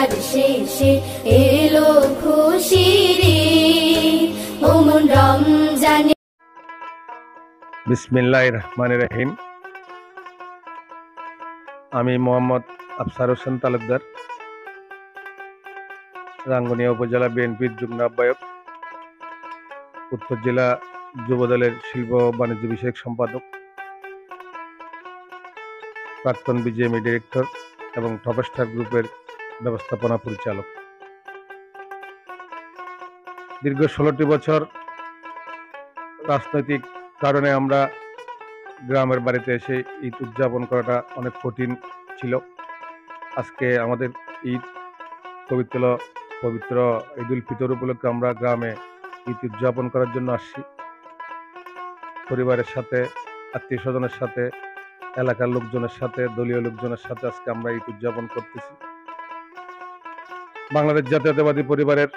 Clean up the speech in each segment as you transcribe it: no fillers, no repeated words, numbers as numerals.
রোজার শেষে এলো খুশির ঈদ ও মন রমজানে। বিসমিল্লাহির রহমানির রহিম। আমি মোহাম্মদ আফসার হোসেন তালুকদার, রাঙ্গুনিয়া উপজেলা বিএনপির যুগ্ম আহ্বায়ক, উত্তর জেলা যুবদলের শিল্প বাণিজ্য বিষয়ক সম্পাদক, প্রাক্তন বিজিএমই ডিরেক্টর এবং টপস্টার গ্রুপের ব্যবস্থাপনা পরিচালক। দীর্ঘ 16টি বছর রাজনৈতিক কারণে আমরা গ্রামের বাড়িতে এসে ঈদ উদযাপন করাটা অনেক কঠিন ছিল। আজকে আমাদের ঈদ পবিত্র ঈদ উল ফিতর উপলক্ষে আমরা গ্রামে ঈদ উদযাপন করার জন্য আসছি। পরিবারের সাথে, আত্মীয় স্বজনের সাথে, এলাকার লোকজনের সাথে, দলীয় লোকজনের সাথে আজকে আমরা ঈদ উদযাপন করতেছি। বাংলাদেশ জাতীয়তাবাদী পরিবারের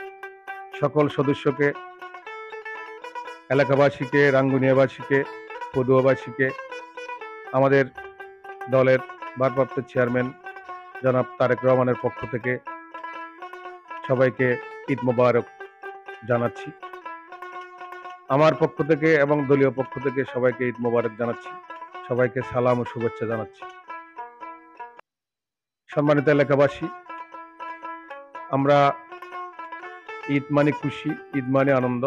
সকল সদস্যকে, এলাকাবাসীকে, রাঙ্গুনিয়াবাসীকে, পদুয়াবাসীকে, আমাদের দলের ভারপ্রাপ্ত চেয়ারম্যান জনাব তারেক রহমানের পক্ষ থেকে সবাইকে ঈদ মোবারক জানাচ্ছি। আমার পক্ষ থেকে এবং দলীয় পক্ষ থেকে সবাইকে ঈদ মোবারক জানাচ্ছি। সবাইকে সালাম ও শুভেচ্ছা জানাচ্ছি। সম্মানিত এলাকাবাসী, আমরা ঈদ মানে খুশি, ঈদ মানে আনন্দ।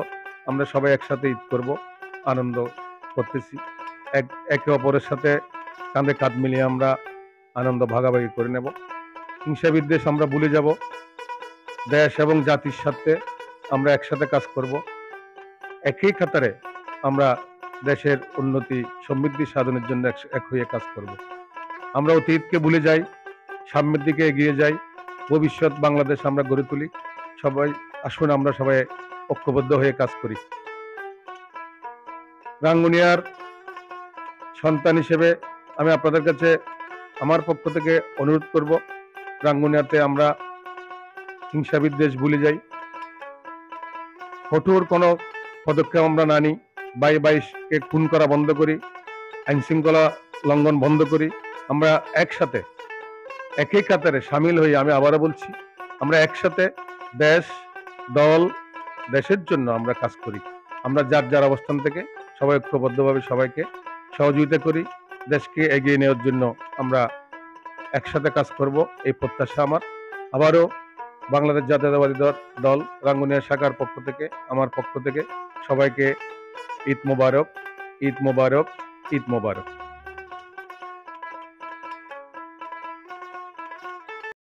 আমরা সবাই একসাথে ঈদ করব, আনন্দ করতেছি। একে অপরের সাথে কাঁধে কাঁধ মিলিয়ে আমরা আনন্দ ভাগাভাগি করে নেব। হিংসা বিদ্বেষ আমরা ভুলে যাব। দেশ এবং জাতির সাথে আমরা একসাথে কাজ করব। একই কাতারে আমরা দেশের উন্নতি সমৃদ্ধি সাধনের জন্য এক হয়ে কাজ করব। আমরা অতীতকে ভুলে যাই, সামনের দিকে এগিয়ে যাই, ভবিষ্যৎ বাংলাদেশ আমরা গড়ে তুলি। সবাই আসুন আমরা সবাই ঐক্যবদ্ধ হয়ে কাজ করি। রাঙ্গুনিয়ার সন্তান হিসেবে আমি আপনাদের কাছে আমার পক্ষ থেকে অনুরোধ করব, রাঙ্গুনিয়াতে আমরা হিংসা বিদ্বেষ ভুলে যাই, কঠোর কোনো পদক্ষেপ আমরা না নিই, বাইশকে খুন করা বন্ধ করি, আইন শৃঙ্খলা লঙ্ঘন বন্ধ করি। আমরা একসাথে একই কাতারে সামিল হই। আমি আবারও বলছি, আমরা একসাথে দেশ, দল, দেশের জন্য আমরা কাজ করি। আমরা যার যার অবস্থান থেকে সবাই ঐক্যবদ্ধভাবে সবাইকে সহযোগিতা করি। দেশকে এগিয়ে নেওয়ার জন্য আমরা একসাথে কাজ করব, এই প্রত্যাশা আমার। আবারও বাংলাদেশ জাতীয়তাবাদী দল রাঙ্গুনিয়া শাখার পক্ষ থেকে, আমার পক্ষ থেকে সবাইকে ঈদ মোবারক, ঈদ মোবারক, ঈদ মোবারক।